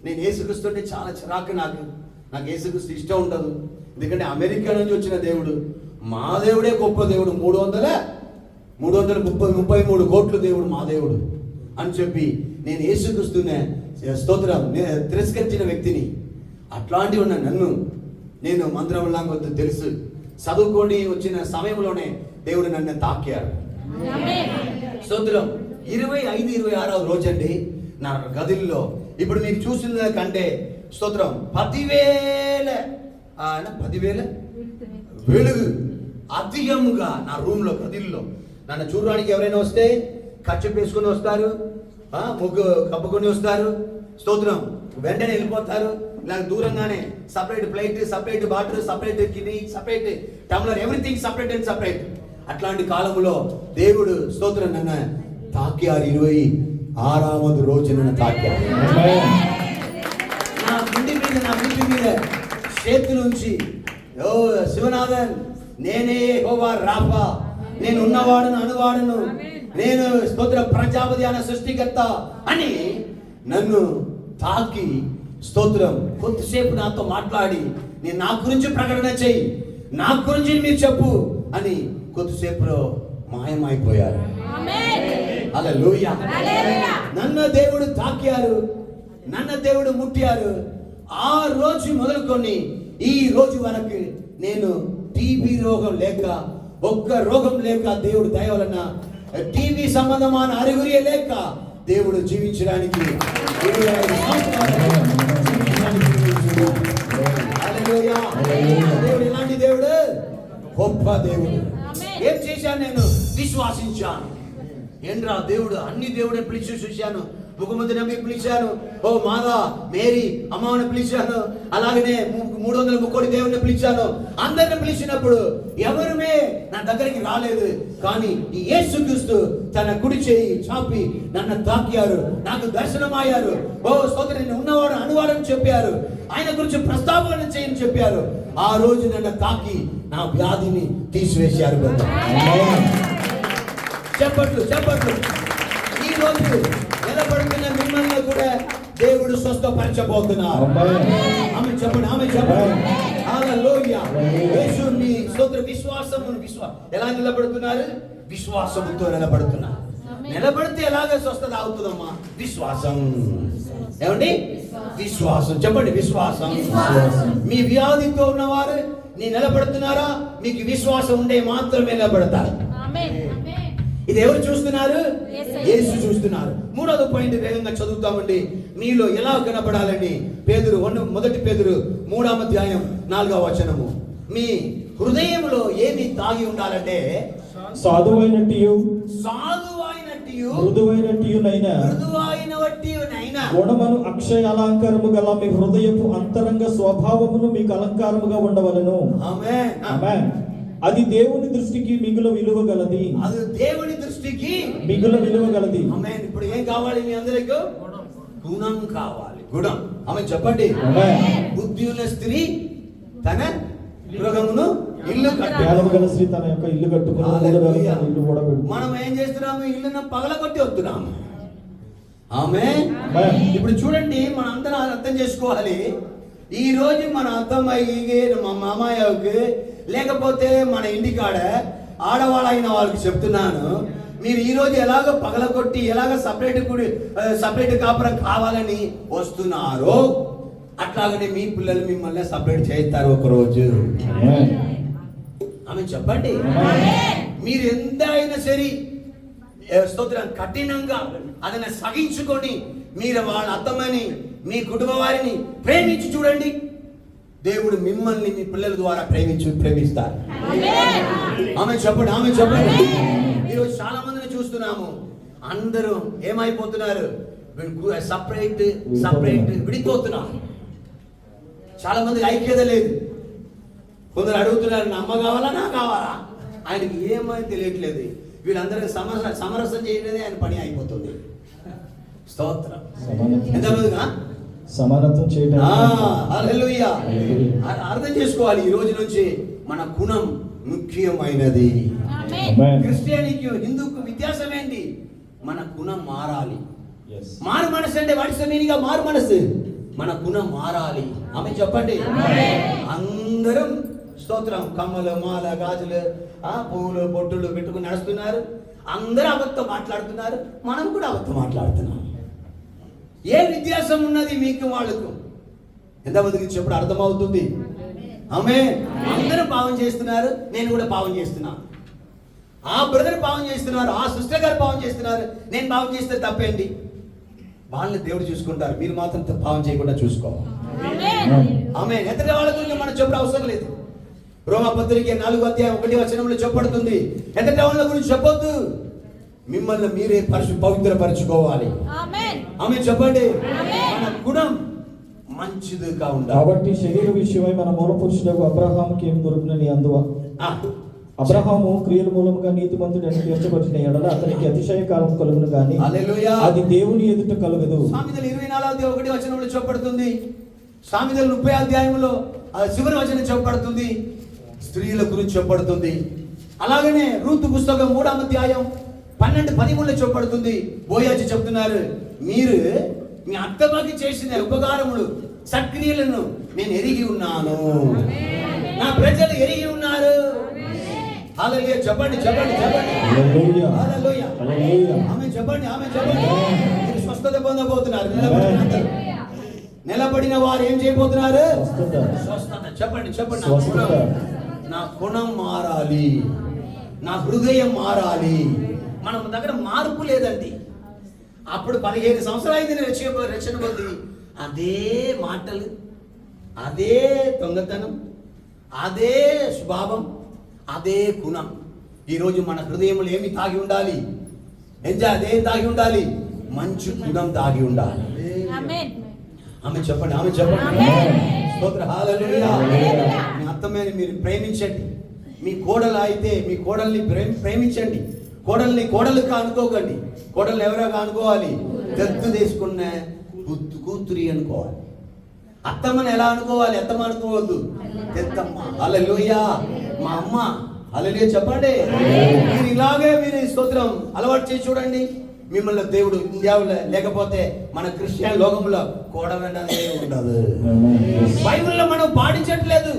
నేను యేసుక్రీస్తుంటే చాలా చిరాకు. నాకు యేసుక్రీస్తు ఇష్టం ఉండదు. ఎందుకంటే అమెరికా నుంచి వచ్చిన దేవుడు, మా దేవుడే గొప్ప దేవుడు, 333 కోట్ల దేవుడు మా దేవుడు అని చెప్పి నేను యేసుక్రీస్తునే స్తోత్రం తిరస్కరించిన వ్యక్తిని. అట్లాంటివి ఉన్న నన్ను, నేను మంత్రంలా వద్దు తెలుసు, చదువుకొని వచ్చిన సమయంలోనే దేవుడు నన్ను తాకారు. స్తోత్రం. 25-26వ రోజండి నా గదిలో ఇప్పుడు మీకు చూసిన కంటే స్తోత్రం 10,000 వెలుగు అధికంగా నా రూమ్లో, గదిల్లో. నన్ను చూడడానికి ఎవరైనా వస్తే ఖర్చు వేసుకొని వస్తారు, ముగ్గు కప్పుకొని వస్తారు, స్తోత్రం, వెంటనే వెళ్ళిపోతారు. ఇలా దూరంగానే separate plate, separate bottle, separate kidney, separate టమ్లర్, everything separate and separate. అట్లాంటి కాలంలో దేవుడు స్తోత్రం నన్ను తాకారు. 26వ రోజు నన్ను తాకారు. నా గుండె మీద చేతి నుంచి, ఓ శివనాథన్, నేనే యెహోవా రాఫా, నేను ఉన్నవాడును అనువాడును, నేను స్తోత్ర ప్రజాపతి అనే సృష్టికర్త అని నన్ను తాకి స్తోత్రం కొద్దిసేపు నాతో మాట్లాడి, నేను నా గురించి ప్రకటన చెయ్యి, నా గురించి మీరు చెప్పు అని కొద్దిసేపులో మాయమైపోయారు. హల్లెలూయా. నన్ను దేవుడు తాకారు, నన్ను దేవుడు ముట్టారు. ఆ రోజు మొదలుకొని ఈ రోజు వరకు నేను టీబీ రోగం లేక, ఒక్క రోగం లేక, దేవుడు దయ వలన టీబీ సంబంధమైన అరుగురియే లేక దేవుడు జీవించడానికి దేవుడు ఎలాంటి దేవుడు? గొప్ప దేవుడు. ఏం చేశాను? నేను విశ్వాసించాను. ఏంట్రా దేవుడు, అన్ని దేవుడిని పిలిచి చూశాను. ముఖమంది నమ్మి పిలిచాను, ఓ మాదా మేరీ అమ్మని పిలిచాను, అలాగనే 330 దేవుడిని పిలిచాను. అందరిని పిలిచినప్పుడు ఎవరుమే నా దగ్గరికి రాలేదు. కానీ ఈ యేసుక్రీస్తు తన కుడి చేయి చాపి నన్ను తాకారు, నాకు దర్శనమయ్యారు. ఓ స్తోత్రం, నేను ఉన్నవాడు అనువాడని చెప్పారు, ఆయన గురించి ప్రస్తావన చేయని చెప్పారు. ఆ రోజు నన్ను తాకి నా వ్యాధిని తీసివేశారు. చెప్పట్లు చెప్పట్లు. ఈ రోజు నిలబడుతున్న మిమ్మల్ని కూడా దేవుడు స్వస్థపరచబోతున్నారు. ఆమె చెప్పండి, ఆమె చెప్పండి. హల్లెలూయా. యేసు మీ స్తోత్ర ఎలా నిలబడుతున్నారు? విశ్వాసముతో నిలబడుతున్నారు. నిలబడితే ఎలాగ స్వస్థత అవుతుందమ్మా? విశ్వాసం. ఏమండి? విశ్వాసం. చెప్పండి, విశ్వాసం. మీ వ్యాధితో ఉన్నవారు నీ నిలబడుతున్నారా? మీకు విశ్వాసం ఉండే మాత్రమే నిలబడతారు. ఇది ఎవరు చూస్తున్నారు? యేసు చూస్తున్నారు. 3వ పాయింట్ వేగంగా చదువుతామండి. మీలో ఎలా కనపడాలని పేతురు 1 పేతురు 3వ అధ్యాయం 4వ వచనము. మీ హృదయంలో ఏమి దాగి ఉండాలంటే సాధువైనట్టియు మృదువైనట్టియునైనా గుణమును అక్షయ అలంకారము గల మీ హృదయపు అంతరంగ స్వభావమును మీకు అలంకారముగా ఉండవలెను. ఆమేన్, ఆమేన్. అది దేవుని దృష్టికి మిగుల విలువ గలది. అది దేవుని దృష్టికి మిగుల విలువ గలది. ఆమేన్. ఇప్పుడు ఏం కావాలి మీ అందరికీ? గుణం కావాలి. గుణం. ఆమేన్ చెప్పండి. బుద్ధి ఉన్న స్త్రీ తన గృహమును ఇల్లు జ్ఞానము గల స్త్రీ తన యొక్క ఇల్లు కట్టుకుని ఇల్లు కూడా పెడుతుంది. మనం ఏం చేస్తున్నాము? ఇల్లును పగలగొట్టి వస్తున్నాము. ఆమేన్. ఇప్పుడు చూడండి, మన అందరం అర్థం చేసుకోవాలి. ఈ రోజు మన అత్తమ్మకి, మా మామయ్యకి, లేకపోతే మన ఇంటికాడ ఆడవాళ్ళైన వాళ్ళకి చెప్తున్నాను, మీరు ఈ రోజు ఎలాగో పగలగొట్టి ఎలాగ సపరేట్ కాపురం కావాలని వస్తున్నారో అట్లాగనే మీ పిల్లలు మిమ్మల్ని సపరేట్ చేస్తారు ఒకరోజు. ఆమె చెప్పండి. మీరు ఎంత అయినా సరే స్తోత్రం కఠినంగా అదన సహించుకొని మీరు వాళ్ళ అత్తమ్మని, మీ కుటుంబ వారిని ప్రేమించి చూడండి. దేవుడు మిమ్మల్ని మీ పిల్లల ద్వారా ప్రేమిస్తారు. ఆమె చెప్పండి, ఆమె చెప్పండి. ఈరోజు చాలా మందిని చూస్తున్నాము, అందరూ ఏమైపోతున్నారు? సపరేట్ విడిపోతున్నారు. చాలా మంది ఐక్యత లేదు. కొందరు అడుగుతున్నారు, నా అమ్మ కావాలా, నా కావాలా? ఆయనకి ఏమని తెలియట్లేదు. వీళ్ళందరికీ సమరసం చేయలేదే ఆయన పని అయిపోతుంది. స్తోత్రం. ఎంతమందిగా సమానత్వం చేయడం. హల్లెలూయా. అర్థం చేసుకోవాలి. ఈ రోజు నుంచి మన గుణం ముఖ్యమైనది. క్రిస్టియానికి హిందూకు వ్యత్యాసం ఏంటి? మన గుణం మారాలి. మారు మనసు అంటే వాటి సమీనిగా మారు మనసు. మన గుణం మారాలి. ఆమె చెప్పండి. అందరం స్తోత్రం కమ్మలు, మాల, గాజులు, పువ్వులు, బొట్టులు పెట్టుకుని నడుస్తున్నారు. అందరూ అబద్ధం మాట్లాడుతున్నారు. మనం కూడా అబద్ధం మాట్లాడుతున్నాం. ఏ వ్యత్యాసం ఉన్నది మీకు వాళ్ళకు? ఎంతమందికి చెప్పుడు అర్థమవుతుంది? ఆమె అందరూ పాపం చేస్తున్నారు, నేను కూడా పాపం చేస్తున్నాను. ఆ బ్రదర్ పాపం చేస్తున్నారు, ఆ సిస్టర్ గారు పాపం చేస్తున్నారు, నేను పాపం చేస్తే తప్పేంటి? వాళ్ళని దేవుడు చూసుకుంటారు, మీరు మాత్రం పాపం చేయకుండా చూసుకోవాలి. ఆమె ఎదుటి వాళ్ళ గురించి మనం చెప్పుడు అవసరం లేదు. రోమా పత్రిక 4వ అధ్యాయం 1వ వచనంలో చెప్పబడుతుంది, ఎదుటి వాళ్ళ గురించి చెప్పొద్దు. మిమ్మల్ని మీరే పవిత్రపరచుకోవాలి. ఆమేన్. ఆమె చెప్పండి. ఆమేన్. మన గుణం మంచిదిగా ఉండాలి. కాబట్టి శరీర విషయమై మన మూల పురుషులకు అబ్రహాముకి ఏం దొరుకునని అందువ ఆ, అబ్రహాము క్రియల మూలముగా నీతిమంతుడని తీర్చబడిన ఎడల అతనికి అతిశయ కాలం కలుగును గాని హల్లెలూయా. అది దేవుని ఎదుట కలుగదు. సామెతలు 24వ వచనంలో చెప్పబడుతుంది. సామెతలు 30వ అధ్యాయంలో చివరి వచనం చెప్పబడుతుంది. స్త్రీల గురించి చెప్పబడుతుంది. అలాగనే రూతు పుస్తకం 3వ అధ్యాయం 12-13లో చెప్పబడుతుంది. బోయాజు చెప్తున్నారు, మీరు మీ అత్తమ్మకి చేసిన ఉపకారములు సక్రియలను నేను ఎరిగి ఉన్నాను, నా ప్రజలు ఎరిగి ఉన్నారు. హల్లెలూయా. చెప్పండి చెప్పండి చెప్పండి. హల్లెలూయా. హల్లెలూయా. హల్లెలూయా. ఆమె చెప్పండి ఆమె చెప్పండి. మీరు స్వస్థత పొందబోతున్నారు. నిలబడిన వారు ఏం చేయబోతున్నారు? స్వస్థత. చెప్పండి చెప్పండి. నా గుణం మారాలి, నా హృదయం మారాలి. మన దగ్గర మార్పు లేదండి. అప్పుడు 15 సంవత్సరాలు అయింది రక్షణ కొద్ది అదే మాటలు, అదే దొంగతనం, అదే స్వభావం, అదే గుణం. ఈరోజు మన హృదయంలో ఏమి తాగి ఉండాలి? అదే తాగి ఉండాలి, మంచి గుణం తాగి ఉండాలి. ఆమేన్. ఆమె చెప్పండి ఆమె చెప్పండి. స్తోత్ర. హల్లెలూయా. హల్లెలూయా. మీ అత్తమ్మని మీరు ప్రేమించండి. మీ కోడలు అయితే మీ కోడల్ని ప్రేమించండి. కోడలుగా అనుకోకండి. కోడలు ఎవరోగా అనుకోవాలి? దత్తు తీసుకున్న కూతురి అనుకోవాలి. అత్తమ్మని ఎలా అనుకోవాలి? అత్తమ్మ అనుకోవద్దు, తెత్తమ్మ. హల్లెలూయా. మా అమ్మ. హల్లెలూయా. చెప్పండి. మీరు ఇలాగే మీరు స్తోత్రం అలవాటు చేసి చూడండి. మిమ్మల్ని దేవుడు ఇండియాలో లేకపోతే మన క్రిస్టియన్ లోకంలో కోడలనే ఉండదు. బైబిల్లో మనం పాటించట్లేదు.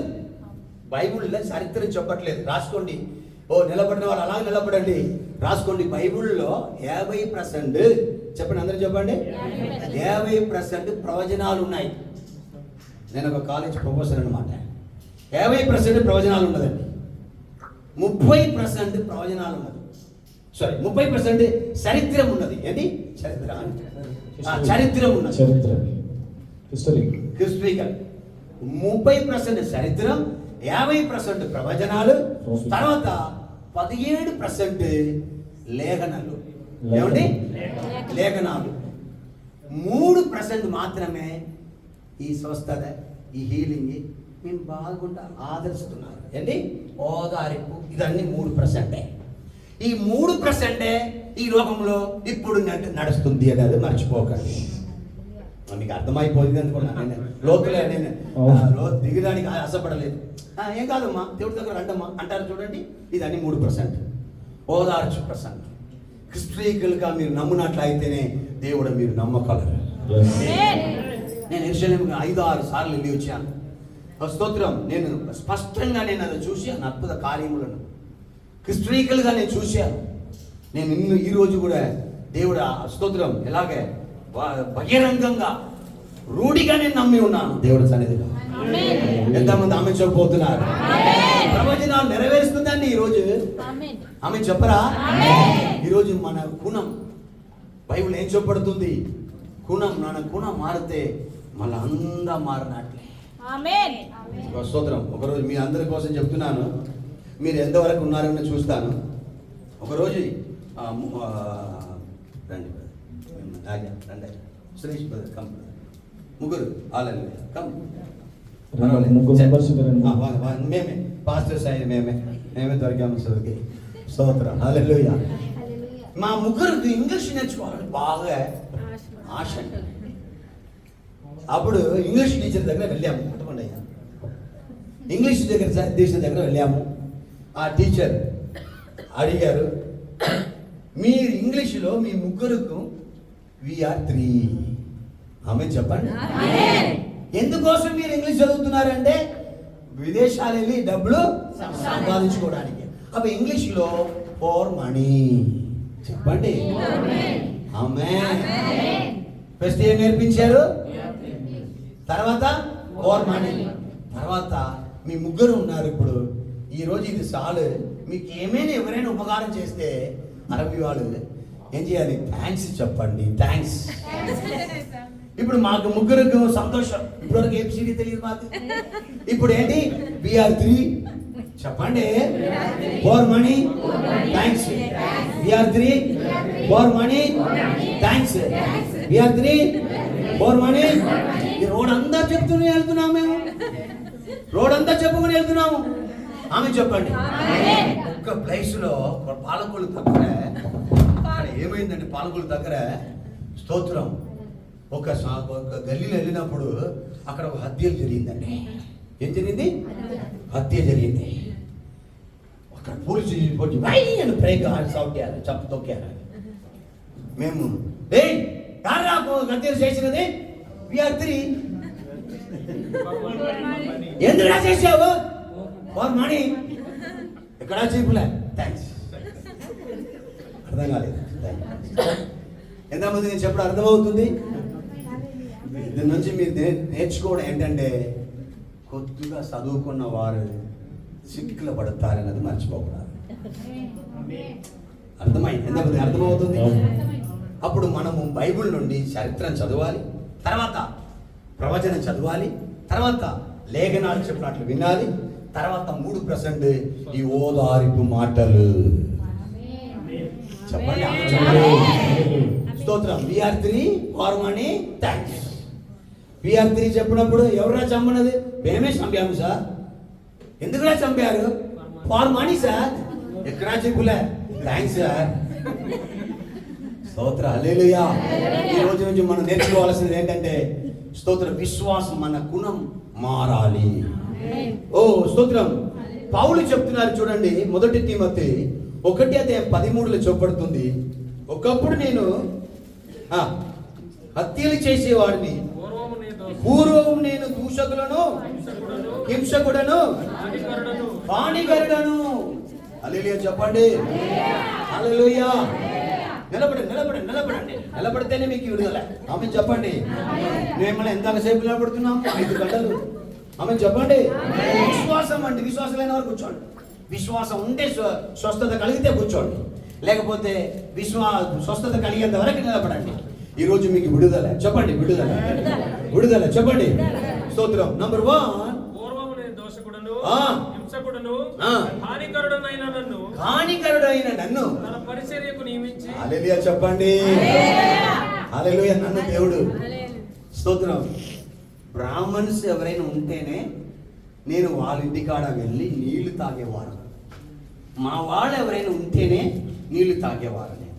బైబిల్లో చరిత్ర చెప్పట్లేదు. రాసుకోండి. నిలబడిన వారు అలా నిలబడండి. రాసుకోండి. బైబిల్లో 50% చెప్పండి, అందరూ చెప్పండి, 50% ప్రవచనాలు ఉన్నాయి. నేను ఒక కాలేజ్ ప్రొఫెసర్ అన్నమాట. 50% ప్రవచనాలు ఉన్నదండి. 30% ప్రవచనాలు ఉన్నది. 30% చరిత్రం ఉన్నది. ఏంటి చరిత్ర? చరిత్రం ఉన్నది. హిస్టరికల్. 30% చరిత్రం, 50% ప్రవచనాలు, తర్వాత 17% లేఖనాలు. ఏమండి? లేఖనాలు. 3% మాత్రమే ఈ స్వస్థత, ఈ హీలింగ్ మేము బాగుంటా ఆదరిస్తున్నారు. ఏంటి? ఓదారింపు. ఇదన్నీ 3%. ఈ 3% ఈ లోకంలో ఇప్పుడు నడుస్తుంది అనేది మర్చిపోకండి. మీకు అర్థమైపోయింది అనుకున్నాను. నేను లోతులే నేను దిగడానికి ఆశపడలేదు. ఏం కాదమ్మా, దేవుడి దగ్గర రండమ్మా అంటారు చూడండి. ఇదన్నీ 3%. ఓదార్చు ప్రసంగం. హిస్టరికల్గా మీరు నమ్మునట్లయితేనే దేవుడు మీరు నమ్మగలరు. నేను యెరూషలేముకి 5-6 సార్లు వెళ్ళి వచ్చాను. స్తోత్రం. నేను స్పష్టంగా నేను అది చూశాను. అద్భుత కార్యములను హిస్టరికల్గా నేను చూశాను. నేను ఈరోజు కూడా దేవుడు స్తోత్రం ఎలాగే బహిరంగంగా రూఢిగా నేను నమ్మి ఉన్నాను దేవుడి సన్నిధిలో. ఎంతమంది ఆమె చెప్పబోతున్నారు? ప్రవచనాలు నెరవేరుస్తుందండి ఈరోజు. ఆమె చెప్పరా? ఈరోజు మన గుణం బైబిల్ ఏం చెప్పబడుతుంది? గుణం. మన గుణం మారితే మళ్ళీ అంతా మారినట్లే. స్తోత్రం. ఒకరోజు మీ అందరి కోసం చెప్తున్నాను. మీరు ఎంతవరకు ఉన్నారని చూస్తాను. ఒకరోజు రండి రండి సురేష్ బ్రదర్ కమ్. ముగ్గురు ఆలయ కమ్. మేమే పాస్టర్స్ అయిన మేమే దొరికాము సరికి. స్తోత్రం. హల్లెలూయా. మా ముగ్గురికి ఇంగ్లీష్ నేర్చుకోవాలని బాగా ఆశ. అప్పుడు ఇంగ్లీష్ టీచర్ దగ్గర వెళ్ళాము. పట్టుకోండి అయ్యా. ఇంగ్లీష్ టీచర్ దగ్గర వెళ్ళాము. ఆ టీచర్ అడిగారు, మీరు ఇంగ్లీష్లో మీ ముగ్గురుకు వీఆర్ 3. ఆమె చెప్పండి. ఎందుకోసం మీరు ఇంగ్లీష్ చదువుతున్నారంటే విదేశాలు వెళ్ళి డబ్బులు సంపాదించుకోవడానికి. అప్పుడు ఇంగ్లీష్లో ఫర్ మనీ. చెప్పండి. ఆమేన్. ఫస్ట్ ఏం నేర్పించారు? తర్వాత ఫర్ మనీ. తర్వాత మీ ముగ్గురు ఉన్నారు ఇప్పుడు. ఈరోజు ఇది చాలు. మీకు ఏమైనా ఎవరైనా ఉపకారం చేస్తే అరబీ వాళ్ళు ఏం చేయాలి? థ్యాంక్స్ చెప్పండి. థ్యాంక్స్. ఇప్పుడు మాకు ముగ్గురికి సంతోషం. ఇప్పటివరకు ఏబిసిడి తెలియదు మాకు. ఇప్పుడు ఏంటి? వీఆర్ 3 చెప్పండి. For money thanks. We're 3 for money thanks. We're 3 for money. ఈ రోడ్ అంతా చెప్తూనే వెళ్తున్నాము మేము. రోడ్ అంతా చెప్పుకుని వెళ్తున్నాము. ఆమె చెప్పండి. ఒక్క ప్లేస్ లో పాలకొల్లు దగ్గర అక్కడ ఏమైందండి? పాలకొల్లు దగ్గర స్తోత్రం ఒక గల్లీలో వెళ్ళినప్పుడు అక్కడ ఒక హత్య జరిగిందండి. ఏం జరిగింది? హత్య జరిగింది. అక్కడ పోలీసు అని బ్రేక్ సౌట్యారు, చంప తొక్కారు. మేము హత్య చేసినది వీఆర్ 3 ఎందుకు చేసావు? For money. ఎక్కడా చెప్పలే థ్యాంక్స్. అర్థం కాలేదు. ఎంతమంది నేను చెప్పడం అర్థమవుతుంది? దీని నుంచి మీరు నేర్చుకోవడం ఏంటంటే కొద్దిగా చదువుకున్న వారు చిక్కులు పడతారన్నది మర్చిపోకూడదు. అర్థమైంది? ఎంతమంది అర్థమవుతుంది? అప్పుడు మనము బైబిల్ నుండి చరిత్రను చదవాలి, తర్వాత ప్రవచనం చదవాలి, తర్వాత లేఖనాలు చెప్పినట్లు వినాలి, తర్వాత 3% ఈ ఓదారిపు మాటలు చెప్పండి. స్తోత్రం. We're 3 for money thanks. We're 3 చెప్పినప్పుడు ఎవరా చంపనది? మేమే చంపాము సార్. ఎందుకురా చంపారు? For money sir. ఎక్కడా చెప్పులే థ్యాంక్స్ సార్. స్తోత్ర. హల్లెలూయా. ఈ రోజు నుంచి మనం నేర్చుకోవాల్సింది ఏంటంటే స్తోత్ర విశ్వాసం, మన గుణం మారాలి. ఓ స్తోత్రం. పౌలు చెప్తున్నారు చూడండి, 1 తిమోతి 1:13 చెప్పబడుతుంది. ఒకప్పుడు నేను హత్యలు చేసేవాడిని, పూర్వం నేను దూషకులను, హింసకుడను, హానికరుడను. హల్లెలూయా చెప్పండి. హల్లెలూయా. నిలబడండి. నిలబడితేనే మీకు విడుదల. ఆమె చెప్పండి. మేము ఎంతసేపు నిలబడుతున్నాము? 5 గంటలు. ఆమె చెప్పండి. విశ్వాసం అండి. విశ్వాసం లేని వారు కూర్చోండి. విశ్వాసం ఉంటే స్వస్థత కలిగితే కూర్చోండి, లేకపోతే స్వస్థత కలిగేంత వరకు నిలబడండి. ఈ రోజు మీకు విడుదల. చెప్పండి. విడుదల చెప్పండి. స్తోత్రం. నంబర్ 1, హానికరుడైన నన్ను తన పరిచర్యకు నియమించి. హల్లెలూయా చెప్పండి. హల్లెలూయా. నన్ను దేవుడు. స్తోత్రం. బ్రాహ్మణ్స్ ఎవరైనా ఉంటేనే నేను వాళ్ళ ఇంటికాడ వెళ్ళి నీళ్లు తాగేవారు. మా వాళ్ళు ఎవరైనా ఉంటేనే నీళ్లు తాగేవారు నేను.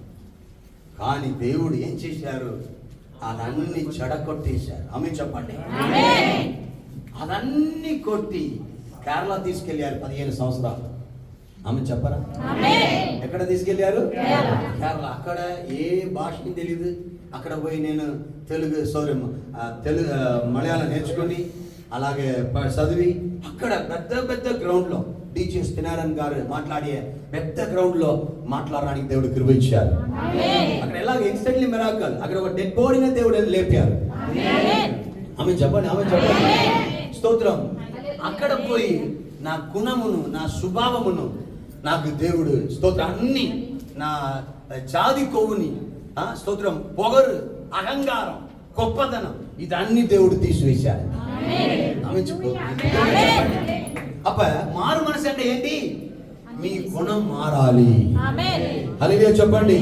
కానీ దేవుడు ఏం చేశారు? అదన్నీ చెడగొట్టేశారు. ఆమె చెప్పండి. అదన్నీ కొట్టి కేరళ తీసుకెళ్ళారు 15 సంవత్సరాలు. ఆమె చెప్పరా? ఎక్కడ తీసుకెళ్ళారు? కేరళ. అక్కడ ఏ భాషకి తెలియదు. అక్కడ పోయి నేను తెలుగు మలయాళం నేర్చుకొని అలాగే చదివి అక్కడ పెద్ద గ్రౌండ్లో టీచర్స్ తినారన్ గారు మాట్లాడే పెద్ద గ్రౌండ్లో మాట్లాడడానికి దేవుడు కృప ఇచ్చారు. అక్కడ ఎలాగ ఎక్స్టెంట్లీ మిరాకల్. అక్కడ ఒక డెడ్ బాడీని దేవుడు లేపారు. ఆమె చెప్పండి. స్తోత్రం. అక్కడ పోయి నా గుణమును, నా స్వభావమును నాకు దేవుడు స్తోత్రం అన్ని, నా జాతి కొవ్వుని, స్తోత్రం, పొగరు, అహంకారం, గొప్పతనం, ఇదన్నీ దేవుడు తీసివేశాడు. అప్ప మారు మనసు అంటే ఏంటి? మీ గుణం మారాలి. హల్లెలూయా చెప్పండి.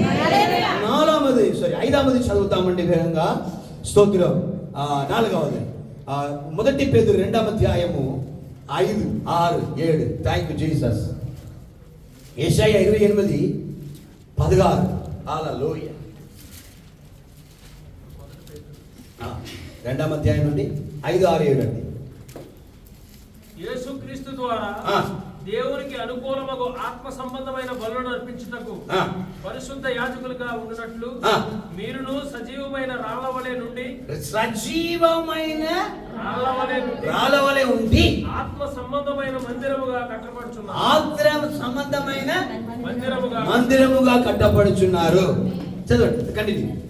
5వది చదువుతామండి వేగంగా. స్తోత్రం. 4వది 1 పేతురు 2:5, 5, 6, 7. Thank you Jesus. యెషయా 28:16. హల్లెలూయా. 2వ అధ్యాయం నుండి 5, 6, 7 అండి. యేసుక్రీస్తు ద్వారా దేవునికి అనుకూలమగు ఆత్మ సంబంధమైన బలులను అర్పించుటకు పరిశుద్ధ యాజకులుగా ఉండునట్లు మీరును సజీవమైన రాళ్ళవలే నుండి రాళ్ళవలే ఉండి ఆత్మ సంబంధమైన మందిరముగా కట్టబడుచున్నారు. చదవండి. కంటిన్యూ.